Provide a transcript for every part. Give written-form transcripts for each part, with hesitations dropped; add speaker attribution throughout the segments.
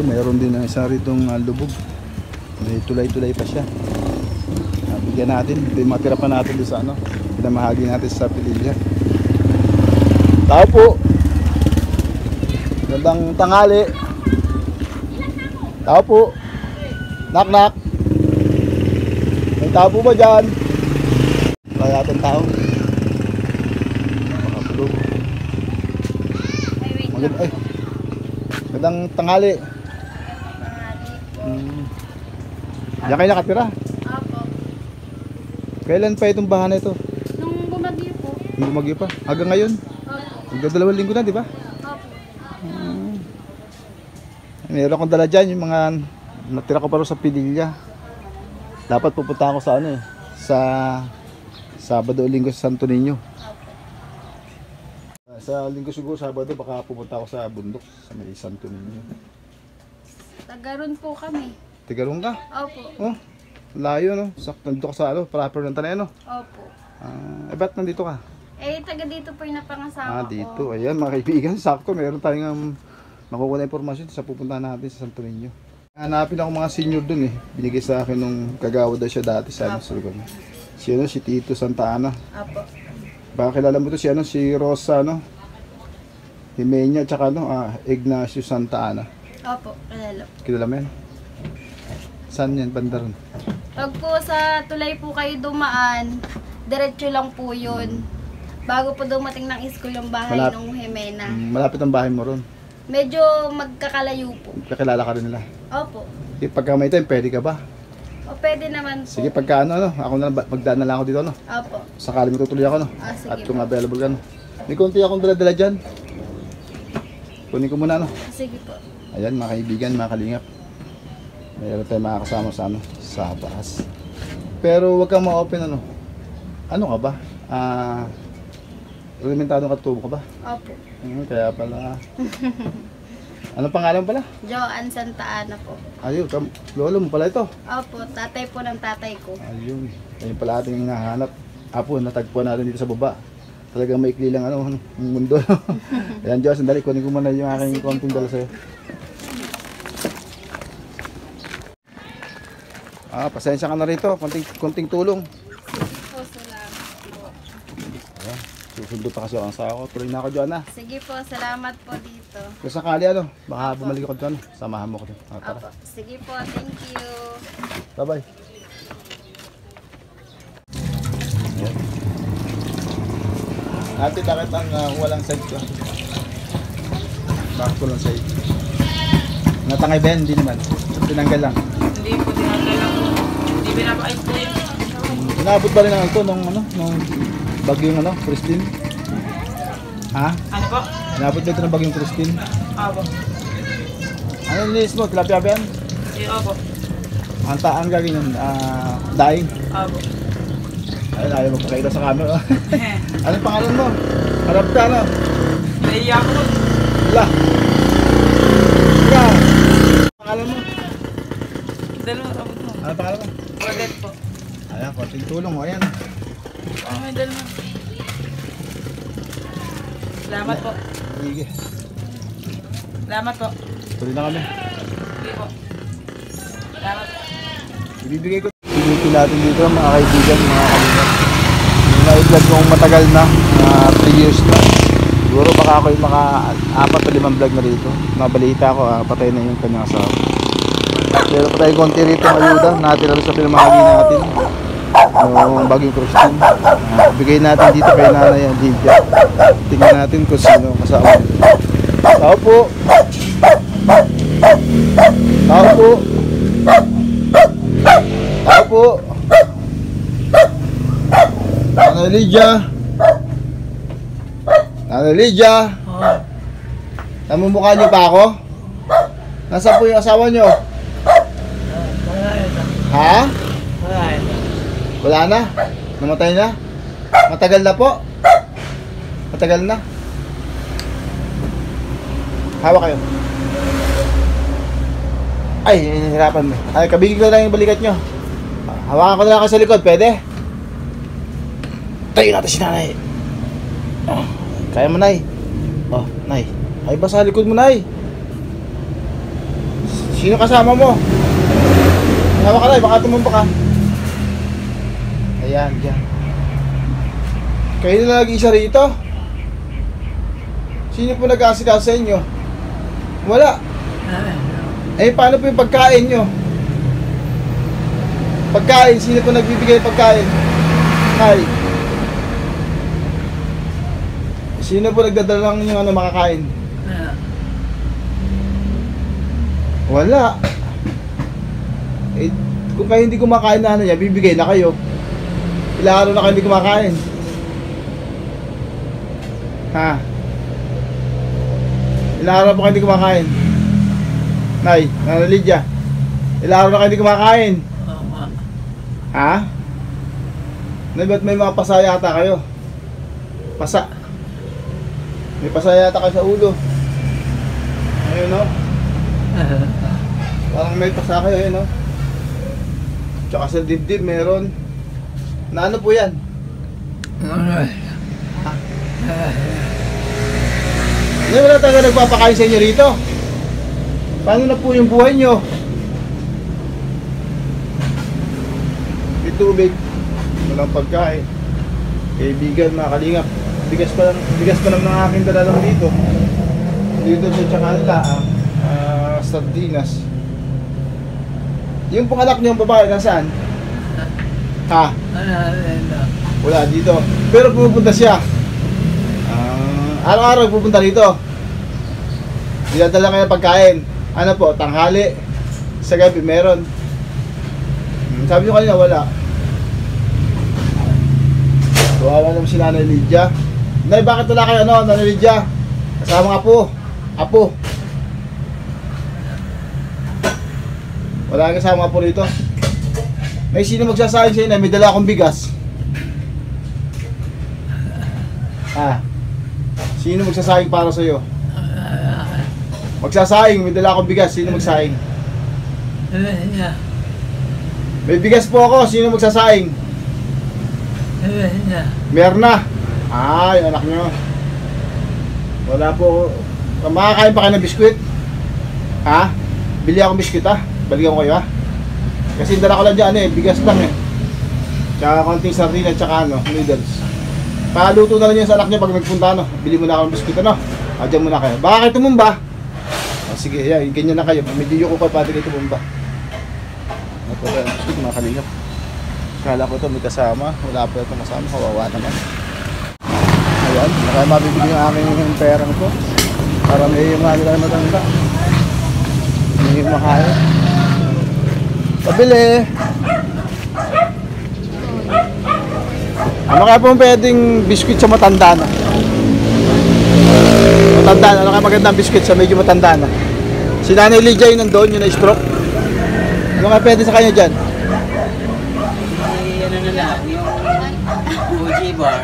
Speaker 1: mayroon din na isa ritong lubog. May tulay-tulay pa siya. Bigyan natin. Ito yung matira pa natin doon sa ano. Pinamahagi natin sa pililya. Tao po. Gandang tanghali. Tao po. Knock knock. May tao po ba dyan? Wala yatang tao. Makapulog. Ay. Gandang tanghali. Diyan kayo nakatira?
Speaker 2: Opo.
Speaker 1: Kailan pa itong bahay na ito?
Speaker 2: Nung bumagyo po.
Speaker 1: Nung bumagyo pa? Hanggang ngayon?
Speaker 2: Opo.
Speaker 1: Hanggang 2 linggo na, di ba?
Speaker 2: Opo.
Speaker 1: Meron akong dala dyan, yung mga natira ko pa rin sa Pililya. Dapat pupunta ako sa ano eh, sa Sabado o Linggo sa Santo Niño. Sa Linggo siguro, Sabado, baka pupunta ako sa bundok sa may Santo Niño.
Speaker 2: Tagaron po kami.
Speaker 1: Tigarong ka?
Speaker 2: Opo.
Speaker 1: Oh, layo no? Sakto nandito ka sa ano, proper ng Tanay no?
Speaker 2: Opo.
Speaker 1: Ba't nandito ka?
Speaker 2: Taga dito po yung napangasawa ko.
Speaker 1: Dito. Ayan mga kaibigan, sakto. Meron tayong makukuha na impormasyon sa pupuntahan natin sa Santo Niño. Hanapin ako mga senior dun eh. Binigay sa akin nung kagawa daw siya dati sa ano, si ano, si Tito Santa Ana.
Speaker 2: Opo.
Speaker 1: Baka kilala mo to si ano, si Rosa no? Himenya tsaka ano, Ignacio Santa Ana.
Speaker 2: Opo, kilala.
Speaker 1: Kilala mo yan? Saan yan, banda ron?
Speaker 2: Pag po sa tulay po kayo dumaan, diretso lang po yun. Bago po dumating ng school yung bahay ng Jimena.
Speaker 1: Malapit ang bahay mo ron.
Speaker 2: Medyo magkakalayo po.
Speaker 1: Kakilala ka rin nila.
Speaker 2: Opo.
Speaker 1: Pagka may time, pwede ka ba?
Speaker 2: O pwede naman po.
Speaker 1: Sige, pagka ano, ako na magdaan na lang ako dito, no?
Speaker 2: Opo.
Speaker 1: Sakali matutuloy ako, no?
Speaker 2: Sige
Speaker 1: at kung available ka, no? May konti akong dala-dala dyan. Kunin ko muna, no?
Speaker 2: Sige po.
Speaker 1: Ayan, mga kaibigan, mga kalingap. Mayroon tayong makakasama sa ano, sa taas. Pero wag kang ma-open, ano? Ano ka ba? Elementadong katubo ka ba?
Speaker 2: Opo.
Speaker 1: Kaya pala. Ano pangalan pala?
Speaker 2: Joan Santa Ana po.
Speaker 1: Ayun, lolo mo pala ito.
Speaker 2: Opo, tatay po ng tatay ko.
Speaker 1: Ayun. Ayun pala ating hinahanap. Apo, natagpuan natin dito sa baba. Talagang maikli lang ano, ang mundo. Ayan, Diyos, sandali, kunin ko muna yung aking konting dala sa'yo. Pasensya ka na rito, konting tulong.
Speaker 2: Po, salamat po.
Speaker 1: Ayan, susundo pa kasi ang sako. Tuloy na ako dyan, ha?
Speaker 2: Sige po, salamat po dito.
Speaker 1: Kung sakali, ano, baka bumalik ako dyan, samahan mo ko dyan. Tara.
Speaker 2: Opo. Sige po, thank you.
Speaker 1: Bye-bye. Ayan. Ate, bakit ang walang side ko? Bakit walang side? Natangay ba yan? Hindi naman. Tinanggal lang.
Speaker 3: Hindi po tinanggal lang. Hindi pinapakit po yun.
Speaker 1: Inabot ba rin ang ito nung ano, nung bagyong ano, Christine? Ha?
Speaker 3: Ano po?
Speaker 1: Inabot ba ito ng bagyong Christine?
Speaker 3: Opo.
Speaker 1: Ano nilis mo? Tilapia ba yan?
Speaker 3: Opo.
Speaker 1: Ang gagawin yun, daing.
Speaker 3: Opo.
Speaker 1: Ayun, ayaw magpakaila sa camera. Anong pangalan mo? Harap ka, no?
Speaker 3: Naiiyak ko.
Speaker 1: Wala. Wala. Pangalan mo?
Speaker 3: Dalawa abot mo.
Speaker 1: Anong pangalan mo?
Speaker 3: Odette po.
Speaker 1: Ayan, konting tulong mo. Ayan.
Speaker 3: May dalawa. Salamat po.
Speaker 1: Sige.
Speaker 3: Salamat po.
Speaker 1: Tuloy na kami.
Speaker 3: Sige po. Salamat po.
Speaker 1: Ibibigay ko. Ibibigay natin dito mga kaibigan, mga kaibigan. Yung na-vlog kong matagal na, 3 years na. Siguro baka ako yung mga 4 o 5 vlog na rito. Nabalita ko, patay na yung kanyang asawa. Pero patay konti rito ng ayuda natin sa pinamahagi natin. Yung Bagyong Christine. Bigay natin dito kay Nanay Lydia. Tingnan natin kung sino ang kasama. Tao po. Tao po. Tao po. Nanay Lydia. Nanay Lydia. Namumukha niyo pa ako? Nasaan po yung asawa niyo? Ha? Wala na? Namatay na? Matagal na po? Matagal na? Hawak kayo. Ay, hinihirapan mo. Ay, kabigin ko lang yung balikat nyo. Hawakan ko na lang ako sa likod, pwede? Tayo natin si Nanay. Oh, kaya mo, Nay. Oh, Nay. Ay, basa likod mo, Nay. Sino kasama mo? Hawa ka na, baka tumumpa ka. Ayan, dyan. Kayo na nag-isa rito? Sino po nag-aasikaso sa inyo? Wala. Eh, paano po yung pagkain nyo? Pagkain, sino po nagbibigay ng pagkain? Hi. Sino po nagdadala ng yung makakain? Wala. Eh, kung kayo hindi kumakain na niya, bibigay na kayo. Ilang araw na kayo hindi kumakain? Ha? Ilang araw pa kayo hindi kumakain? Nay, Nana Lydia, ilang araw na kayo hindi kumakain? Ha? Nay, ba't may mga pasa yata kayo? Pasa. May pasa yata kayo sa ulo. Ayun, no? Parang may pasa kayo, ayun, no? Tsaka sa dibdib meron. Na ano po yan? Hindi, wala talaga nagpapakain sa inyo rito. Paano na po yung buhay nyo? May tubig, walang pagkain. Kaibigan, mga kalingap. Bigas pa naman ang aking dalalang dito. Dito sa tsaka nila, sardinas. Yung panganak niyo yung babae, nasaan? Ha? Wala dito. Pero pupunta siya. Araw-araw pupunta dito. Dinadala kayo pagkain. Ano po, tanghali. Sa gabi meron. Sabi nyo kanina wala. Kawawa naman si Nanay Lydia. Nay, bakit wala kayo ano, Nanay Lydia? Kasama nga po. Apo. Wala kang kasama po rito. May sino magsasahin sa'yo na may dala akong bigas? Ah. Sino magsasaing para sa'yo? Magsasaing, may dala akong bigas. Sino magsaing? May bigas po ako. Sino magsasaing? Merna. Ah, yung anak nyo. Wala po. Makakain pa kayo ng biskwit? Ha? Bili akong biskwit ha? Balikan ko kayo ha? Kasi dala ko lang dyan eh. Bigas lang eh. Tsaka konting sardina tsaka ano, noodles. Paluto na lang yan sa anak niya pag nagpunta ano. Bili mo na ako ng biskwit ano. Adyan mo na kayo. Baka kayo tumumba. O, sige, yan. Ganyan na kayo. Medyo yung ko pati kayo tumumba. Ito ba yung biskwit mga kalingap. Kala ko ito may kasama. Wala pa ito kasama. Kawawa naman. Ayan. Kaya mabibili yung aking perang ko. Para may yung mga nila matanda. Hindi yung makaya. Pabili. Ano kaya po pwedeng biskwit sa matanda na? Matanda na. Ano kaya magandang biskwit sa medyo matanda na? Si Nanay Lydia yun nandun, yun na stroke. Ano kaya pwede sa kanya dyan?
Speaker 3: Ano na lang, yung Fuji bar.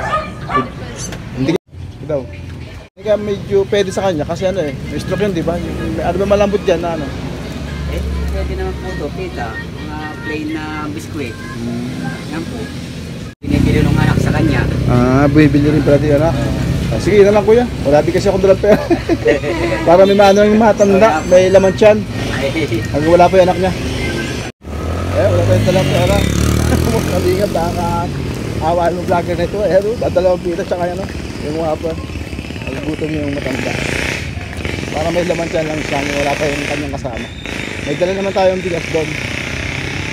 Speaker 1: Hindi daw. Hindi kaya medyo pwede sa kanya kasi ano eh, may stroke yun, di ba? Ano ba malambot dyan na ano?
Speaker 3: Eh, pwede naman po ito, pita. Mga plain na biskwit. Yan po. Binibili ng anak sa kanya.
Speaker 1: Ah, bibili rin pala din anak. Sige, yun na lang kuya. Wala din kasi ako dalang pera. Para may maano yung matanda, may laman tiyan. Hanggang wala pa yung anak niya. Eh, wala pa yung dalang pera. Kalingap, nakaka-awaan ng vlogger na ito. Eh, dalawang pita, tsaka yan, yung mga pa. Nagugutom yung matanda. Para may laman tiyan lang siya, wala pa yung kanyang kasama. May dala naman tayong bigas doon.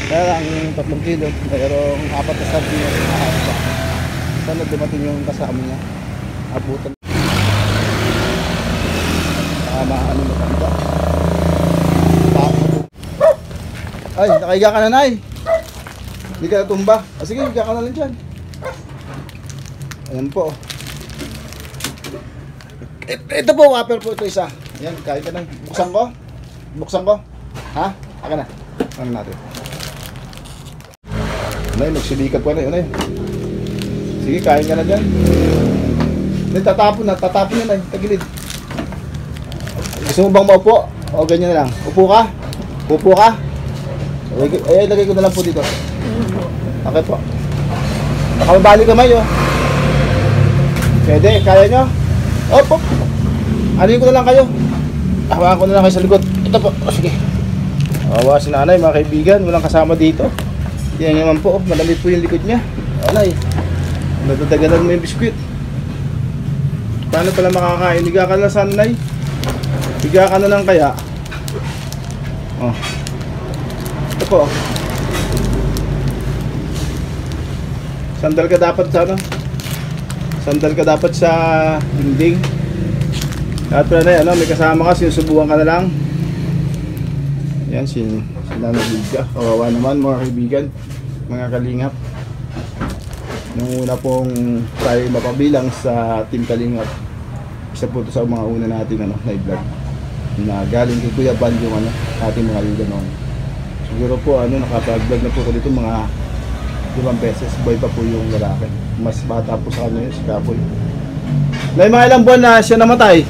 Speaker 1: Kaya lang, 3 kilo, mayroong 4 na sardinas na hasa. Sana dumating yung kasama niya. Abutan. Ano matanda. Ay, nakahiga ka na, Nay. Hindi ka natumba. Sige, higa ka na lang dyan. Ayan po. Ito po, whopper po ito isa. Ayan, kain ka na. Buksan ko? Buksan ko? Ha? Aka na. Ano natin? Nay, magsilikap ko na yun, Nay. Sige, kain ka na dyan. Nay, tatapon yan, Nay. Tagilid. Gusto mo bang maupo? O, ganyan na lang. Upo ka? Upo ka? Ay, lagay ko na lang po dito. Okay po. Nakamabali kamay, oh. Pwede, kaya nyo? Op. Anuin ko na lang kayo. Hawakan ko na lang kayo sa likod. Ito po. O, sige. Awa si nanay mga kaibigan, walang kasama dito. Yan naman po, malamig po yung likod niya. Alay, nadadagalan mo yung biskwit. Paano pala makakain? Higa ka na sanay. Higa ka na lang kaya. Oh. Ito po. Sandal ka dapat sa ano? Sandal ka dapat sa dingding. At pala na yan, may kasama ka, sinusubukan ka na lang. Yan, Nanay Hilda. Kawawa naman mga kaibigan, mga kalingap. Nung una pong tayo mapabilang sa Team Kalingap, isa po ito sa mga una nating na vlog na galing kay Kuya Bal yung ating mga liga noon. Siguro po nakapag-vlog na po ko dito mga 5 beses. Boy pa po yung lalaki, mas bata po sa kanya yun, si Kapoy. May mga ilang buwan na siya namatay?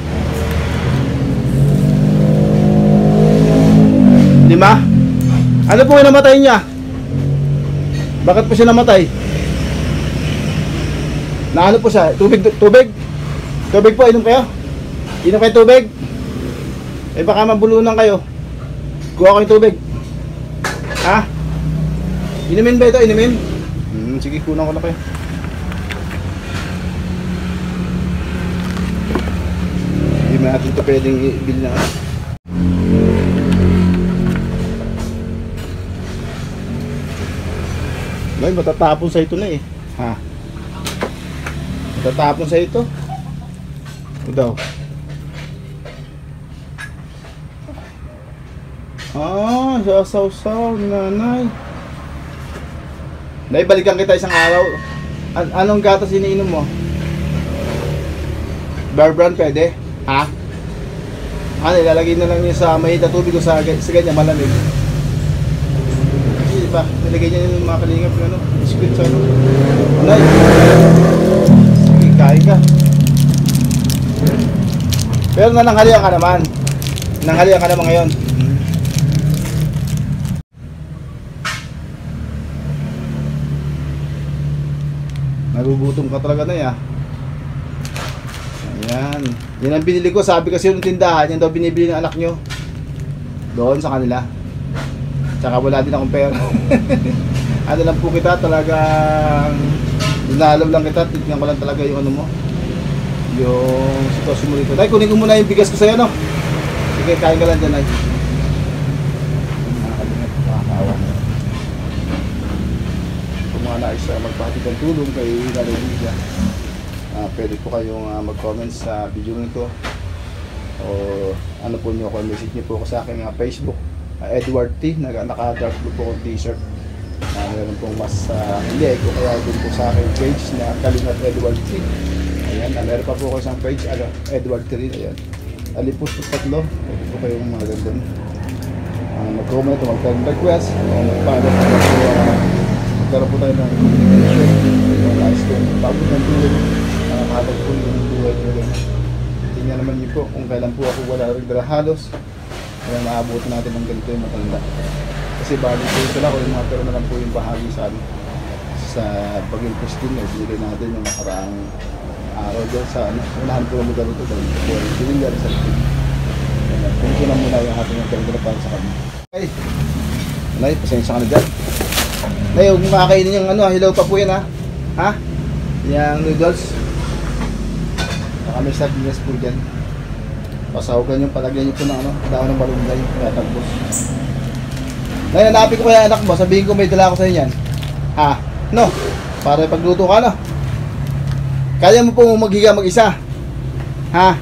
Speaker 1: 5? Ano po yung namatay niya? Bakit po siya namatay? Na ano po siya? Tubig? Tubig po, inom kayo? Inom kayo tubig? Eh baka mabulunan kayo. Kuha ko yung tubig. Ha? Inumin ba ito? Inumin? Sige, kunan ko na kayo. Hindi natin ito pwedeng i-bill na. May matatapon sa ito na eh. Ha? Matatapon sa ito. Ito daw. Sasaw-saw ni nanay. Nay, balikan kita isang araw. Anong gatas iniinom mo? Bear Brand pwede? Ha? Ilalagay na lang niya sa may tubig o sa ganyan malamig. Diba? Nilagay niya yung mga kalingap yung biscuit sa Nay! Sige, kain ka. Pero nananghalian ka naman. Nananghalian ka naman ngayon. Nagugutom ka talaga na ya. Ayan. Yan ang binili ko. Sabi kasi yung tindahan, yan daw binibili ng anak nyo. Doon sa kanila. Tsaka wala din akong pera. Ano lang po kita, talagang inaalam lang kita, tignan ko lang talaga yung ano mo, yung sitwasyon mo dito. Nay, kunin ko muna yung bigas ko sa'yo, no? Sige, kain ka lang dyan, Nay. Nakakaawa mo. Kung mga nais magpahati ng tulong kay Nanay Hilda, pwede po kayong mag-comment sa video nito o ano po nyo ako, message nyo po ako sa aking Facebook, Edward T. Naka-dark blue po akong t-shirt. Meron pong mas leg o kaya din po sa aking page na Kalingap Edward T. Ayan, meron pa po ako isang page, Edward T rin. Ayan, alipos po 3. Pwede po kayong mga ganda. Mag-comment o mag-request o mag-follow. Magkaroon po tayo ng t-shirt. Nice to. Bago ng tulong, nakakatag po yung buhay nyo. Tingnan naman niyo po kung kailan po ako wala rin halos. Kaya maabot natin ng ganito yung matanda. Kasi bali po ito lang, yung mga pero na lang po yung bahagi sa Bagong Christine. Ibigay natin yung nakaraang araw doon sa unahan po ng lugar ito doon. Bilingar sa ito. Kung ito na muna yung ating yung ganito para sa kanya. Okay. Nay, pasensya ka na dyan. Nay, huwag mo kakainin yung hilaw pa po yan ha. Ha? Yung noodles. Baka may sardinas po dyan. Pasahugan yung palagyan nyo po ng daon ng malunggay, kaya tagbos. Nay, hanapin ko kaya anak mo, sabihin ko may dala ako sa inyo yan. Ha? No? Para pagluto ka, no? Kaya mo po maghiga mag-isa. Ha?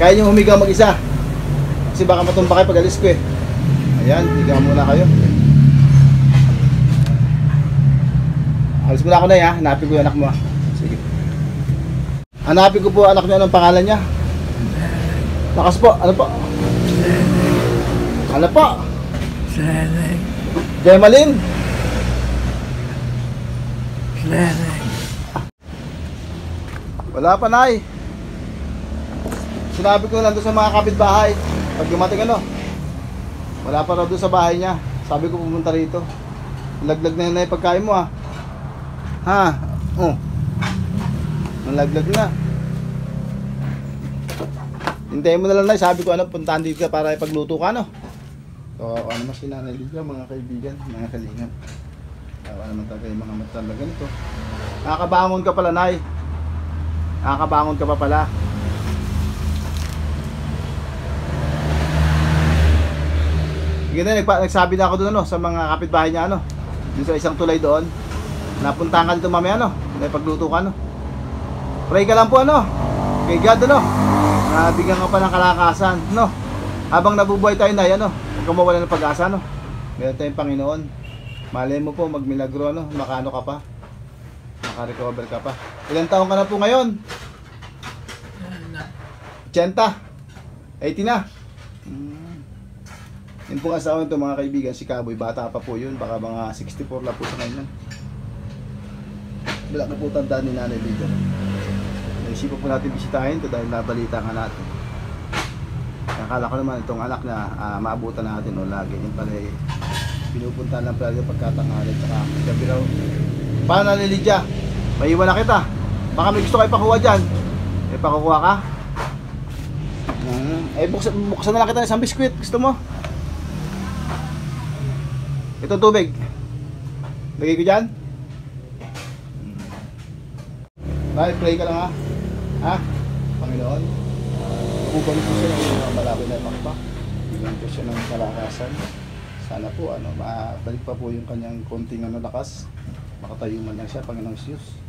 Speaker 1: Kaya nyo humiga mag-isa. Kasi baka matumba kayo pag alis ko eh. Ayan, higa muna kayo. Alis muna ako na ha, hanapin ko yung anak mo ha. Sige. Hanapin ko po anak nyo, anong pangalan niya? Lakas po, ano po? Ano po? Gemalin? Wala pa, Nay. Sinabi ko lang doon sa mga kapitbahay. Pag dumating wala pa raw doon sa bahay niya. Sabi ko pumunta rito. Laglag na yun na yung pagkain mo ha. Ha? Oh. Nalaglag na. Hintayin mo na lang, Nay. Sabi ko puntahan dito ka para ipagluto ka, no? Kawawa naman si Nanay Lydia, mga kaibigan, mga kalingan. Kawawa naman talaga yung mga mata na ganito. Nakakabangon ka pala, Nay. Nakakabangon ka pa pala. Sige na, nagsabi na ako doon sa mga kapitbahay niya doon sa isang tulay doon. Napuntahan ka dito mamaya may pagluto ka Pray ka lang po kay God nabigyan ka pa ng kalakasan habang nabubuhay tayo na huwag ka mawala ng pag-asa meron tayong Panginoon. Malay mo po magmilagro makaano ka pa, makarecover ka pa. Ilang taon ka na po ngayon? 80? 80 na? Yun pong asawa nito mga kaibigan, si Kaboy, bata pa po yun, baka mga 64 lang po sa kanya. Wala na po tandaan ni Nanay Lydia. Naisipan po natin bisitahin ito dahil nabalita nga natin. Akala ko naman itong anak na maabutan natin lagi. Yung pala pinupunta lang pala yung pagkatangalan at gabi raw. Paano Nanay Lydia? Maiwan na kita. Baka may gusto kayo pakuha dyan. May pakukuha ka? Buksan na lang kita ng isang biskwit. Gusto mo? Ito tubig. Lagay ko dyan. Bye, pray ka lang ha. Panginoon, bubalik po siya ng mga malapit na pakpak. Bigyan po siya ng kalakasan. Sana po mabalik pa po yung kanyang konting lakas. Makatayo man lang siya, Panginoong Diyos.